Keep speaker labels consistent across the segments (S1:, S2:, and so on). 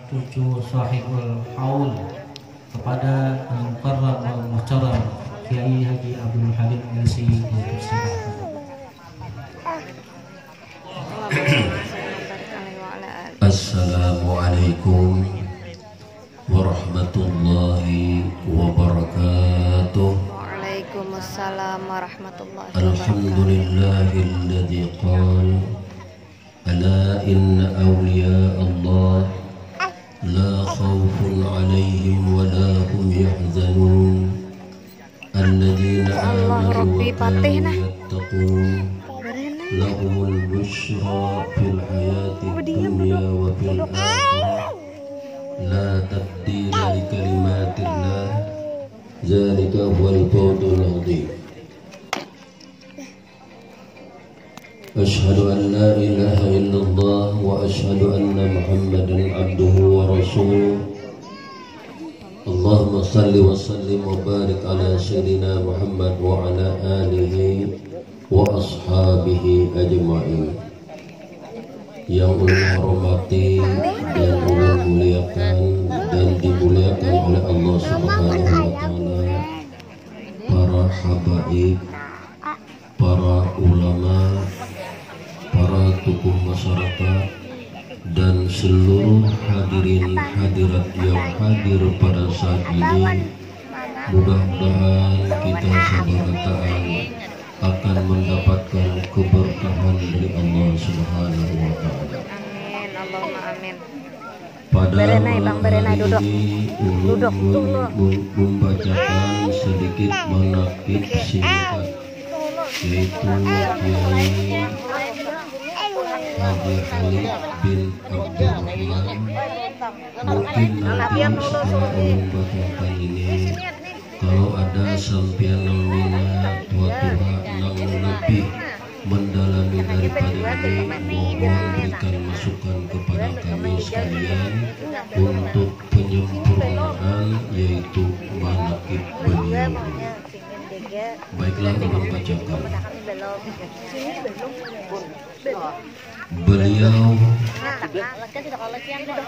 S1: cucu sahibul haul, kepada Al-Mukarram Al-Muhtaram Kiai Haji Abdul Halim Nasi dipersilakan.
S2: Assalamualaikum warahmatullahi wabarakatuh.
S3: Waalaikumsalam warahmatullahi wabarakatuh.
S2: Alhamdulillahilladzi qala ala inna awliya Allah la khawfun alaihim wa la hum yahzanun alladzina amanu wa kanu yattaqun lahumul busyra fil hayati dunya wa fil akhirah la tabdila li kalimatillah zalika huwal fawzul azim. Asyhadu an la ilaha illallah wa asyhadu anna Muhammadan abduhu wa rasuluh. Allahumma salli wa sallim wa barik ala sayyidina Muhammad wa ala alihi wa ashabihi ajma'in. Yang ulun hormati dan ulun muliakan dan dimuliakan oleh Allah Subhanahu wa taala, para habaib, para ulama, para tokoh masyarakat, dan seluruh hadirin hadirat yang hadir pada saat ini, mudah-mudahan kita sabarataan akan mendapatkan keberkahan dari Allah Subhanahu wa taala.
S3: Amin, Allahumma amin.
S2: Pada malam hari ini ulun membacakan sedikit manaqib singkat, yaitu Kiai Haji Khalid bin Abdurrahman. Mungkin nanti setelah ulun bacakan ini, kalau ada sampian yang minat tua-tua yang lebih mendalami daripada ini, mohon berikan masukan kepada kami sekalian untuk penyempurnaan, yaitu manaqib beliau. Baiklah, ulun bacakan. Beliau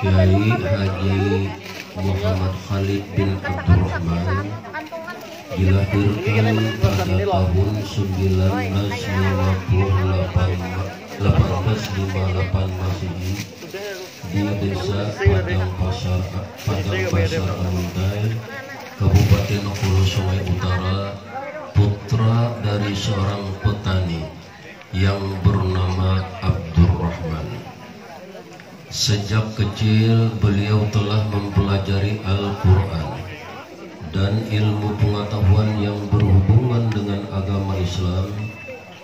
S2: Kiai Haji Muhammad Khalid bin Abdurrahman dilahirkan pada tahun 1858 Masehi di desa Padang Pasar Amuntai, Kabupaten Hulu Sungai Utara, putra dari seorang petani yang bernama Abdurrahman. Sejak kecil beliau telah mempelajari Al-Quran dan ilmu pengetahuan yang berhubungan dengan agama Islam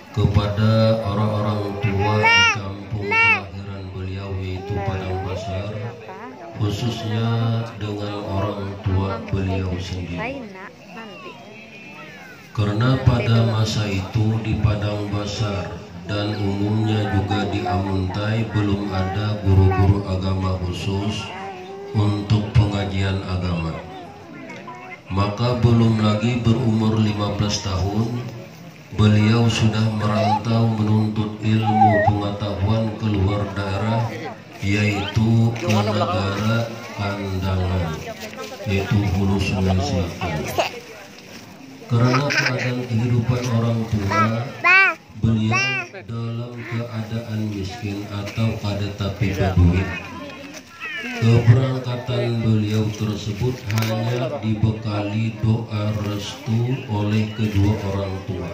S2: kepada orang-orang tua di kampung kelahiran beliau, yaitu Padang Pasar, khususnya dengan orang tua beliau sendiri. Karena pada masa itu di Padang Pasar dan umumnya juga di Amuntai belum ada guru-guru agama khusus untuk pengajian agama. Maka belum lagi berumur 15 tahun, beliau sudah merantau menuntut ilmu pengetahuan keluar daerah, yaitu ke negara Kandangan, yaitu Hulu Sungai Selatan. Karena keadaan kehidupan orang tua, beliau dalam keadaan miskin atau kada tapi baduit. Keberangkatan beliau tersebut hanya dibekali doa restu oleh kedua orang tua.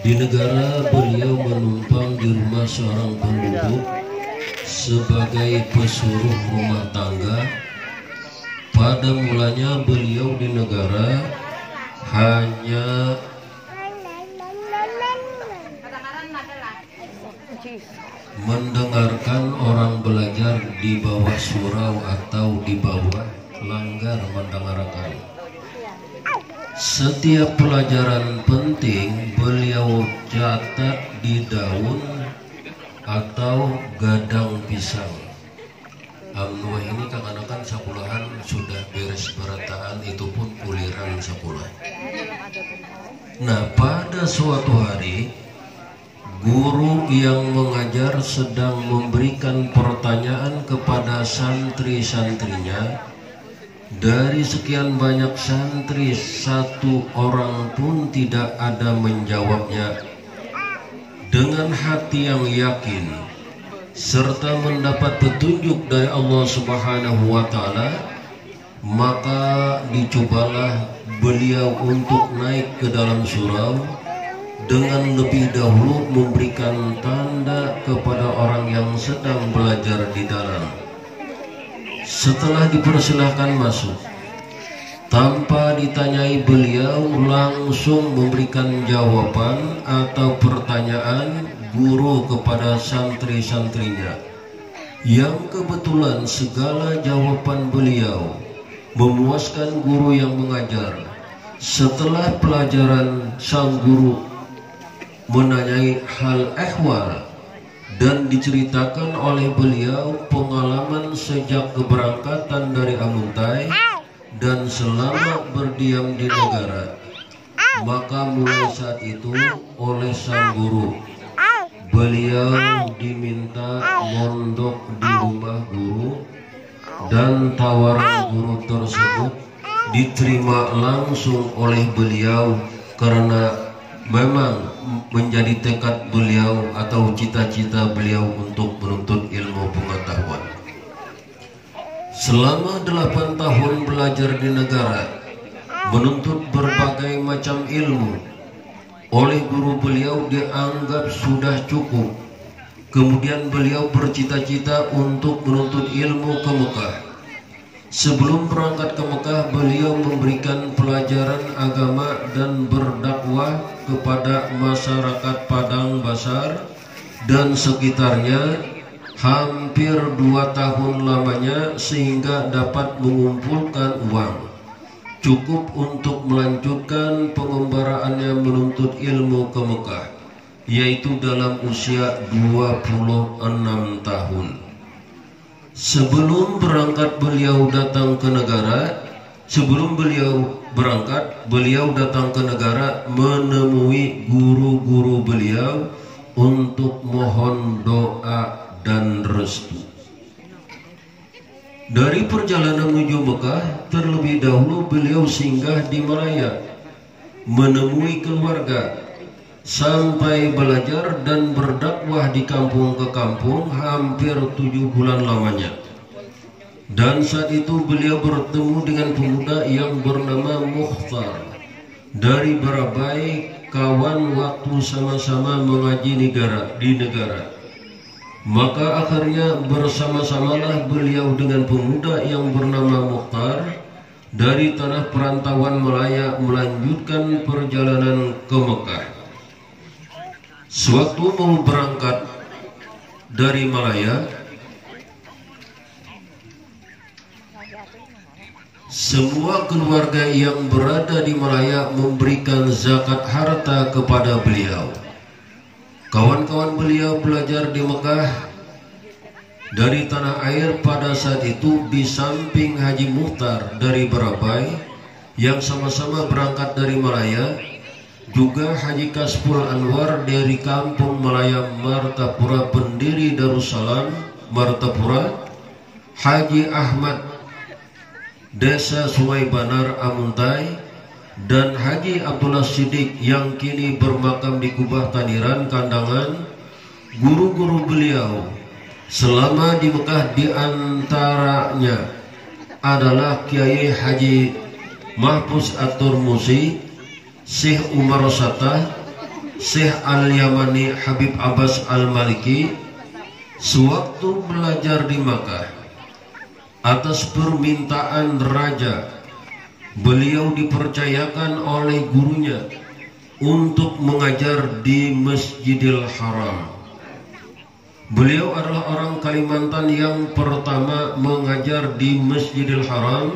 S2: Di negara beliau menumpang di rumah seorang penduduk sebagai pesuruh rumah tangga. Pada mulanya beliau di negara hanya mendengarkan orang belajar di bawah surau atau di bawah langgar mendengarkan. Setiap pelajaran penting beliau catat di daun atau gadang pisang. Amnuah ini kan sepuluhan sudah beres berataan, itu pun kuliran 10. Nah, pada suatu hari Guru yang mengajar sedang memberikan pertanyaan kepada santri-santrinya. Dari sekian banyak santri, satu orang pun tidak ada menjawabnya. Dengan hati yang yakin serta mendapat petunjuk dari Allah Subhanahu wa Ta'ala, maka dicobalah beliau untuk naik ke dalam surau dengan lebih dahulu memberikan tanda kepada orang yang sedang belajar di dalam. Setelah dipersilahkan masuk, tanpa ditanyai, beliau langsung memberikan jawaban atau pertanyaan guru kepada santri-santrinya, yang kebetulan segala jawaban beliau memuaskan guru yang mengajar. Setelah pelajaran, sang guru menanyai hal ehwal dan diceritakan oleh beliau pengalaman sejak keberangkatan dari Amuntai dan selama berdiam di negara. Maka mulai saat itu oleh sang guru, beliau diminta mondok di rumah guru, dan tawaran guru tersebut diterima langsung oleh beliau karena memang menjadi tekad beliau atau cita-cita beliau untuk menuntut ilmu pengetahuan. Selama 8 tahun belajar di negara, menuntut berbagai macam ilmu, oleh guru beliau dianggap sudah cukup. Kemudian beliau bercita-cita untuk menuntut ilmu ke Mekah. Sebelum berangkat ke Mekah, beliau memberikan pelajaran agama dan berdakwah kepada masyarakat Padang Basar dan sekitarnya hampir 2 tahun lamanya, sehingga dapat mengumpulkan uang cukup untuk melanjutkan pengembaraannya menuntut ilmu ke Mekah, yaitu dalam usia 26 tahun. Sebelum berangkat beliau datang ke negara, beliau datang ke negara menemui guru-guru beliau untuk mohon doa dan restu. Dari perjalanan menuju Mekah, terlebih dahulu beliau singgah di Malaya, menemui keluarga, sampai belajar dan berdakwah di kampung ke kampung hampir 7 bulan lamanya. Dan saat itu beliau bertemu dengan pemuda yang bernama Mukhtar dari Barabai, kawan waktu sama-sama mengaji di negara. Maka akhirnya bersama-samalah beliau dengan pemuda yang bernama Mukhtar dari tanah perantauan Malaya melanjutkan perjalanan ke Mekah. Sewaktu mau berangkat dari Malaya, semua keluarga yang berada di Malaya memberikan zakat harta kepada beliau. Kawan-kawan beliau belajar di Mekah dari tanah air pada saat itu, di samping Haji Mukhtar dari Barabai yang sama-sama berangkat dari Malaya, juga Haji Kasful Anwar dari kampung Malaya Martapura, pendiri Darussalam Martapura, Haji Ahmad Desa Sungai Banar Amuntai, dan Haji Abdullah Siddiq yang kini bermakam di Kubah Taniran Kandangan. Guru-guru beliau selama di Mekah diantaranya adalah Kiai Haji Mahfuz At-Turmusi, Syekh Umar Satah, Syekh Al-Yamani Habib Abbas Al-Maliki. Sewaktu belajar di Makkah, atas permintaan raja, beliau dipercayakan oleh gurunya untuk mengajar di Masjidil Haram. Beliau adalah orang Kalimantan yang pertama mengajar di Masjidil Haram.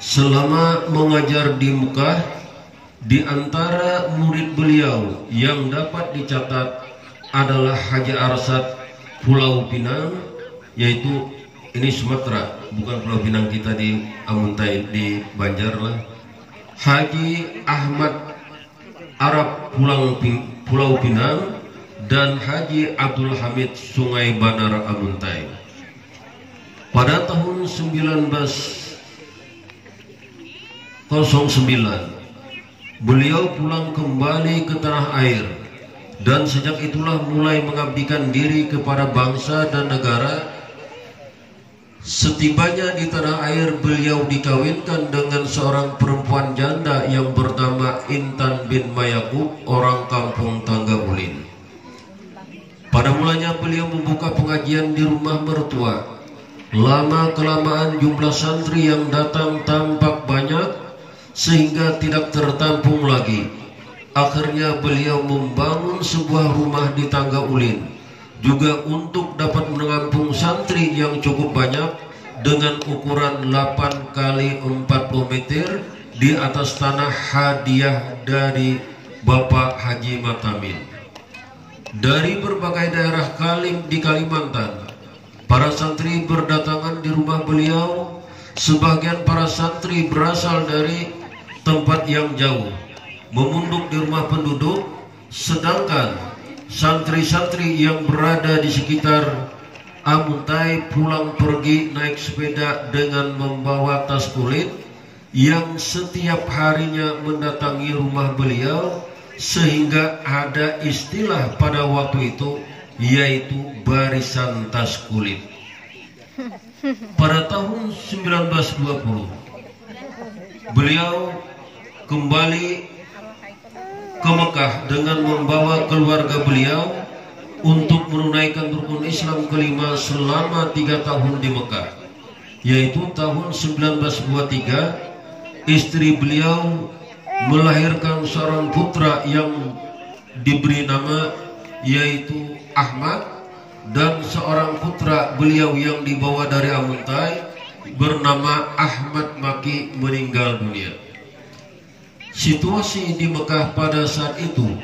S2: Selama mengajar di Mekah, di antara murid beliau yang dapat dicatat adalah Haji Arsad Pulau Pinang, yaitu ini Sumatera, bukan Pulau Pinang kita di Amuntai di Banjar lah. Haji Ahmad Arab Pulau Pinang, dan Haji Abdul Hamid Sungai Banar Amuntai. Pada tahun 1909 beliau pulang kembali ke tanah air, dan sejak itulah mulai mengabdikan diri kepada bangsa dan negara. Setibanya di tanah air, beliau dikawinkan dengan seorang perempuan janda yang bernama Intan bin Mayakub, orang kampung Tangga Ulin. Pada mulanya beliau membuka pengajian di rumah mertua. Lama-kelamaan jumlah santri yang datang tampak banyak sehingga tidak tertampung lagi. Akhirnya beliau membangun sebuah rumah di Tangga Ulin, juga untuk dapat menampung santri yang cukup banyak, dengan ukuran 8 kali 40 meter di atas tanah hadiah dari Bapak Haji Matamin. Dari berbagai daerah di Kalimantan, para santri berdatangan di rumah beliau. Sebagian para santri berasal dari tempat yang jauh, memunduk di rumah penduduk, sedangkan santri-santri yang berada di sekitar Amuntai pulang pergi naik sepeda dengan membawa tas kulit yang setiap harinya mendatangi rumah beliau, sehingga ada istilah pada waktu itu, yaitu barisan tas kulit. Pada tahun 1920 beliau kembali ke Mekah dengan membawa keluarga beliau untuk menunaikan rukun Islam kelima selama 3 tahun di Mekah, yaitu tahun 1923 istri beliau melahirkan seorang putra yang diberi nama yaitu Ahmad, dan seorang putra beliau yang dibawa dari Amuntai bernama Ahmad Maki meninggal dunia. Situasi di Mekah pada saat itu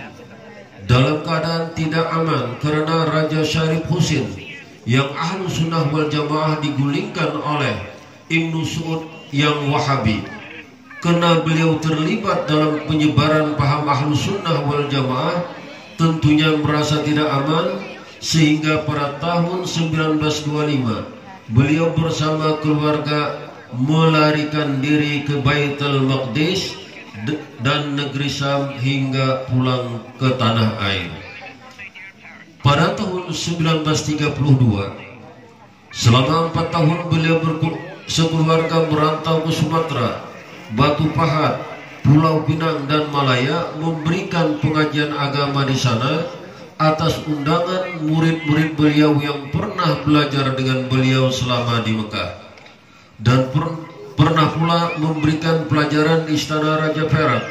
S2: dalam keadaan tidak aman karena Raja Syarif Husin yang ahlu sunnah wal jamaah digulingkan oleh Ibnu Su'ud yang Wahabi. Karena beliau terlibat dalam penyebaran paham ahlu sunnah wal jamaah, tentunya merasa tidak aman, sehingga pada tahun 1925 beliau bersama keluarga melarikan diri ke Baitul Maqdis dan negeri Syam hingga pulang ke tanah air. Pada tahun 1932, selama 4 tahun beliau sekeluarga merantau ke Sumatera, Batu Pahat, Pulau Pinang dan Malaya, memberikan pengajian agama di sana atas undangan murid-murid beliau yang pernah belajar dengan beliau selama di Mekah, dan pernah pula memberikan pelajaran di Istana Raja Perak.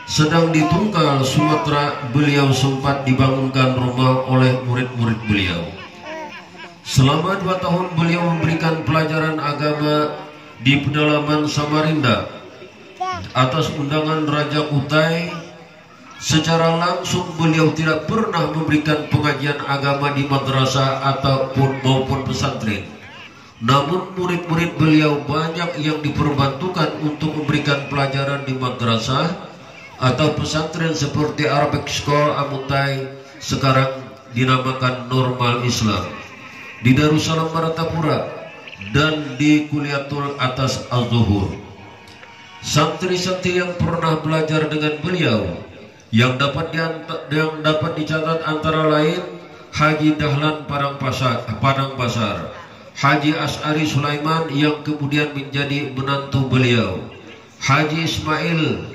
S2: Sedang di Tunggal, Sumatera, beliau sempat dibangunkan rumah oleh murid-murid beliau. Selama 2 tahun beliau memberikan pelajaran agama di pedalaman Samarinda atas undangan Raja Kutai. Secara langsung beliau tidak pernah memberikan pengajian agama di madrasah maupun pesantren. Namun murid-murid beliau banyak yang diperbantukan untuk memberikan pelajaran di madrasah atau pesantren seperti Arabic School Amuntai, sekarang dinamakan Normal Islam, di Darussalam Martapura, dan di Kuliatul Atas Al-Zuhur. Santri-santri yang pernah belajar dengan beliau yang dapat dicatat antara lain Haji Dahlan Padang Pasar, Haji As'ari Sulaiman yang kemudian menjadi menantu beliau, Haji Ismail,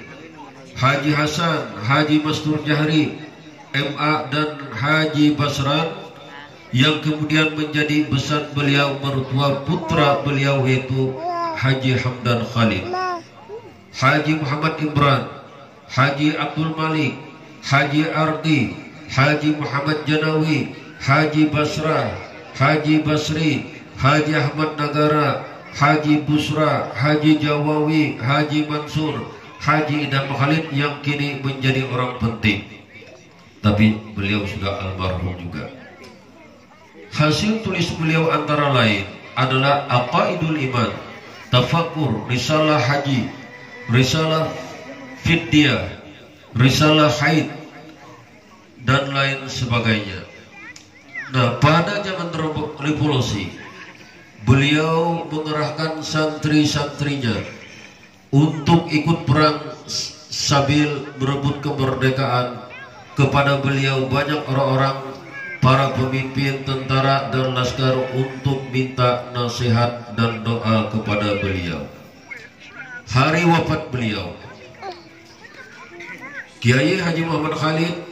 S2: Haji Hasan, Haji Mastur Jahri, MA, dan Haji Basran yang kemudian menjadi besan beliau mertua putra beliau, yaitu Haji Hamdan Khalid, Haji Muhammad Imran, Haji Abdul Malik, Haji Ardi, Haji Muhammad Janawi, Haji Basrah, Haji Basri, Haji Ahmad Nagara, Haji Busra, Haji Jawawi, Haji Mansur, Haji Idam Khalid yang kini menjadi orang penting, tapi beliau sudah almarhum juga. Hasil tulis beliau antara lain adalah Aqaidul Iman, Tafakkur, Risalah Haji, Risalah Fidyah, Risalah Haid, dan lain sebagainya. Nah, pada zaman revolusi, beliau mengerahkan santri-santrinya untuk ikut perang sambil berebut kemerdekaan. Kepada beliau banyak orang-orang, para pemimpin tentara dan laskar untuk minta nasihat dan doa kepada beliau. Hari wafat beliau, Kiai Haji Muhammad Khalid,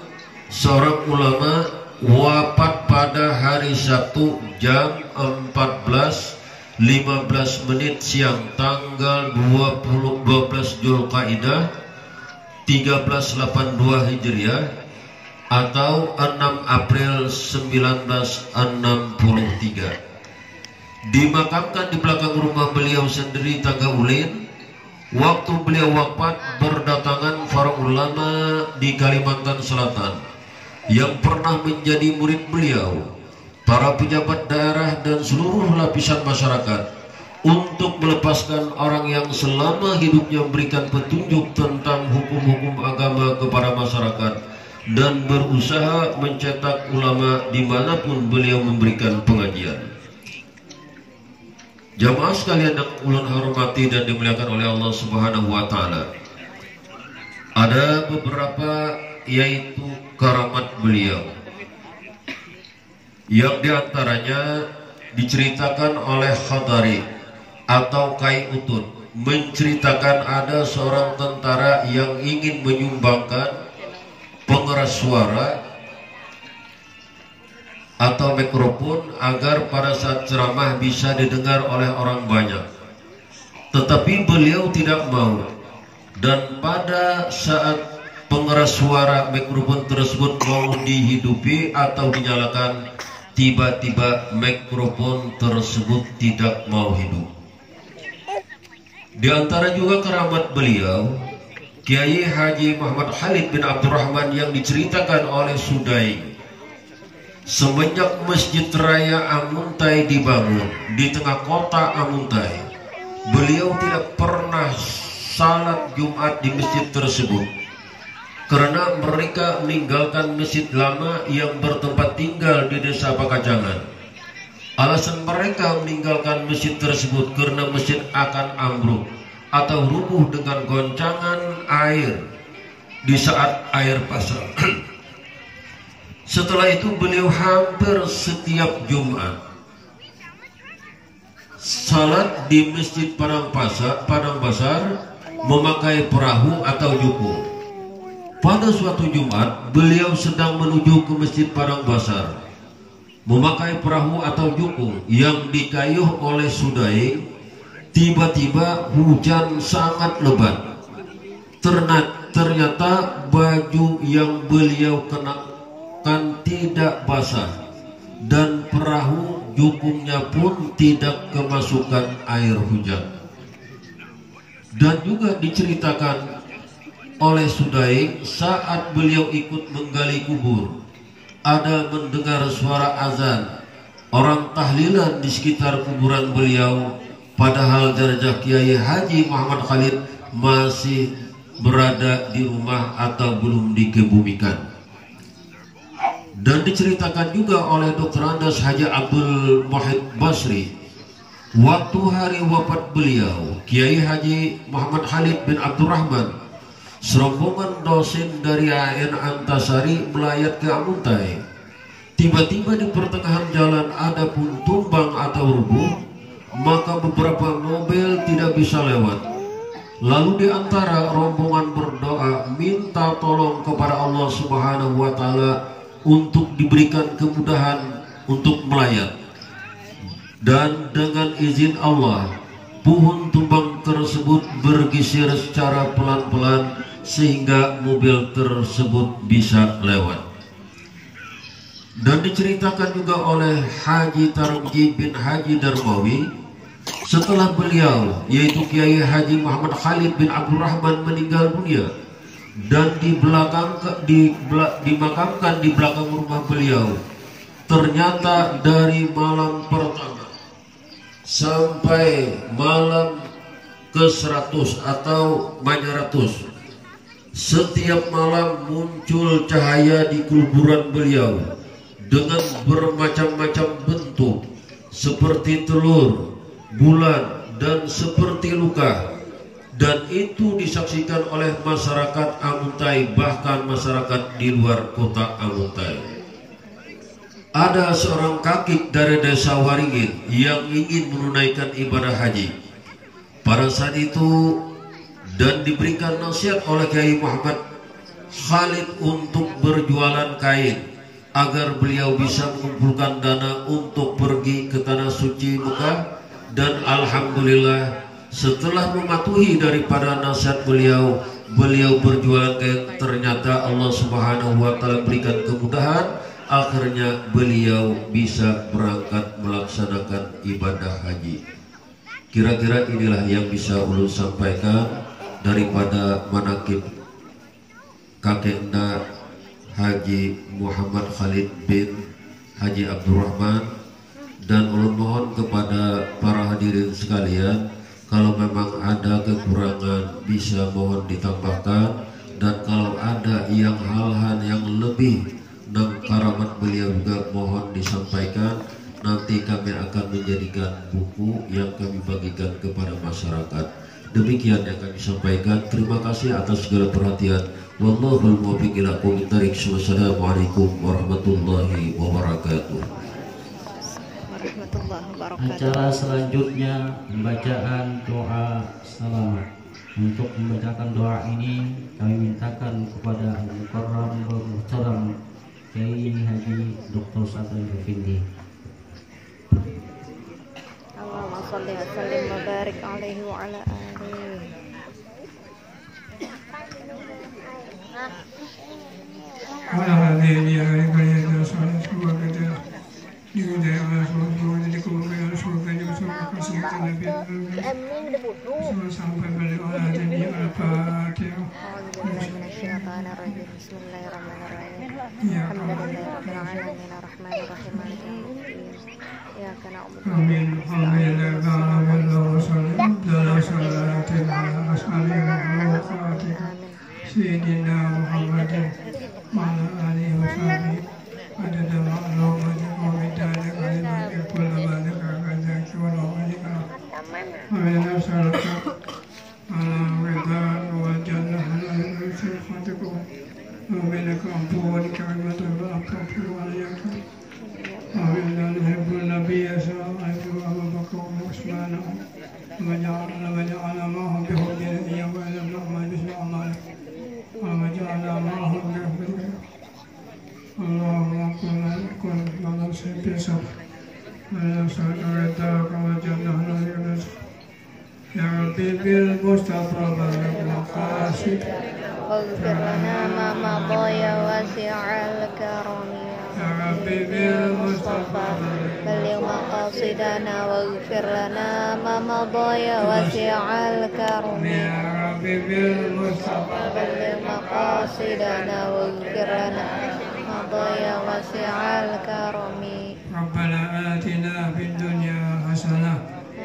S2: seorang ulama, wafat pada hari Sabtu jam 14.15 siang tanggal 12 Zulkaidah 1382 Hijriah atau 6 April 1963. Dimakamkan di belakang rumah beliau sendiri, Tangga Ulin. Waktu beliau wafat, berdatangan para ulama di Kalimantan Selatan yang pernah menjadi murid beliau, para pejabat daerah dan seluruh lapisan masyarakat, untuk melepaskan orang yang selama hidupnya memberikan petunjuk tentang hukum-hukum agama kepada masyarakat dan berusaha mencetak ulama dimanapun beliau memberikan pengajian. Jamaah sekalian yang ulun hormati dan dimuliakan oleh Allah Subhanahu wa Ta'ala, ada beberapa yaitu karamat beliau yang diantaranya diceritakan oleh Khadari atau Kai Utun, menceritakan ada seorang tentara yang ingin menyumbangkan pengeras suara atau mikrofon agar pada saat ceramah bisa didengar oleh orang banyak. Tetapi beliau tidak mau, dan pada saat pengeras suara mikrofon tersebut mau dihidupi atau dinyalakan, tiba-tiba mikrofon tersebut tidak mau hidup. Di antara juga keramat beliau, Kiai Haji Muhammad Khalid bin Abdurrahman yang diceritakan oleh Sudai. Semenjak Masjid Raya Amuntai dibangun di tengah kota Amuntai, beliau tidak pernah salat Jumat di masjid tersebut karena mereka meninggalkan masjid lama yang bertempat tinggal di desa Pakajangan. Alasan mereka meninggalkan masjid tersebut karena masjid akan ambruk atau rubuh dengan goncangan air di saat air pasang. Setelah itu beliau hampir setiap Jumat salat di Masjid Padang Basar memakai perahu atau jukung. Pada suatu Jumat beliau sedang menuju ke Masjid Padang Basar memakai perahu atau jukung yang dikayuh oleh Sudai. Tiba-tiba hujan sangat lebat. Ternyata baju yang beliau kenakan tidak basah dan perahu jukungnya pun tidak kemasukan air hujan. Dan juga diceritakan oleh Sudai saat beliau ikut menggali kubur, ada mendengar suara azan orang tahlilan di sekitar kuburan beliau, padahal derajat Kiai Haji Muhammad Khalid masih berada di rumah atau belum dikebumikan. Dan diceritakan juga oleh Dr. Andas Haji Abdul Muhid Basri, waktu hari wafat beliau, Kiai Haji Muhammad Khalid bin Abdurrahman, serombongan dosen dari AN Antasari melayat ke Amuntai. Tiba-tiba di pertengahan jalan ada pun tumbang atau rubuh, maka beberapa mobil tidak bisa lewat. Lalu di antara rombongan berdoa minta tolong kepada Allah Subhanahu wa Ta'ala untuk diberikan kemudahan untuk melayat. Dan dengan izin Allah, pohon tumbang tersebut bergeser secara pelan-pelan sehingga mobil tersebut bisa lewat. Dan diceritakan juga oleh Haji Tarji bin Haji Darmawi, setelah beliau yaitu Kiai Haji Muhammad Khalid bin Abdurrahman meninggal dunia dan dimakamkan di belakang rumah beliau, ternyata dari malam pertama sampai malam ke-100 atau -100 Setiap malam muncul cahaya di kuburan beliau dengan bermacam-macam bentuk, seperti telur, bulan, dan seperti luka. Dan itu disaksikan oleh masyarakat Amuntai, bahkan masyarakat di luar kota Amuntai. Ada seorang kakek dari desa Waringin yang ingin menunaikan ibadah haji. Pada saat itu dan diberikan nasihat oleh Kiai Muhammad Khalid untuk berjualan kain agar beliau bisa mengumpulkan dana untuk pergi ke tanah suci Mekah. Dan alhamdulillah setelah mematuhi daripada nasihat beliau berjualan kain, ternyata Allah Subhanahu wa taala berikan kemudahan, akhirnya beliau bisa berangkat melaksanakan ibadah haji. Kira-kira inilah yang bisa ulun sampaikan daripada manakib kakeknya Haji Muhammad Khalid bin Haji Abdurrahman. Dan ulun mohon kepada para hadirin sekalian, kalau memang ada kekurangan bisa mohon ditambahkan, dan kalau ada yang hal-hal yang lebih dan karamat beliau juga mohon disampaikan. Nanti kami akan menjadikan buku yang kami bagikan kepada masyarakat. Demikian yang kami sampaikan. Terima kasih atas segala perhatian. Wallahul muwaffiq ila aqwamit thoriq. Wassalamualaikum warahmatullahi wabarakatuh.
S1: Acara selanjutnya pembacaan doa selamat. Untuk membacakan doa ini kami mintakan kepada Al-Mukarram Al-Muhtaram Kiai Haji Dr. Sadan Effendi.
S3: Allahumma shalli wa sallim wa barik alaihi wa ala alihi.
S4: Sayyidina Muhammadin wa ala alihi wa sahbihi adada ma'lumati wa bidana kalimati kulla malika kajaki wa namalika amin as'aluka ala ridhan wa jannah ala sifatikum wa minaka ampunika wa ampafu wa alayaka amin al-hibbul nabiyya sa'adu wa bakau wa usmana wa ja'ala ma'hum bihujjana iya wa ilam na'ma bismi amalika وجعلنا معهم برحمتك اللهم كن لنا سبيسا ونسأل رضاك وجعلنا لرزق يا ربي بالمصطفى بلغ مقاصد
S3: واغفر لنا ما مضى يا واسع الكرم
S4: يا ربي بالمصطفى
S3: بلغ مقاصدنا واغفر لنا ما مضى يا واسع الكرم
S4: يا ربي بالمصطفى
S3: بلغ مقاصدنا واغفر لنا ما مضى يا واسع الكرم
S4: ربنا آتنا في الدنيا حسنة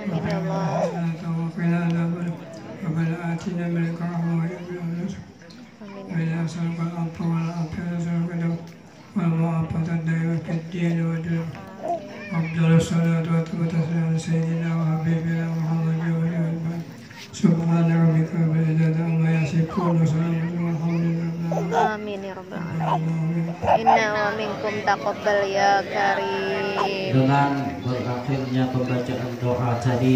S3: آمين يا الله
S4: وقنا عذاب النار ربنا آتنا من لدنك رحمة وهب لنا من لدنك نسألك العفو والعافية نسألك العفو والمعافاة الدائمة في الدين والدنيا أفضل الصلاة والتسليم على سيدنا وحبيبنا محمد وعلى آله سبحان ربك رب العزة عما يصفون وسلام على المرسلين
S3: آمين يا رب العالمين. Inna wa minkum taqabbal ya karim.
S1: Dengan berakhirnya pembacaan doa tadi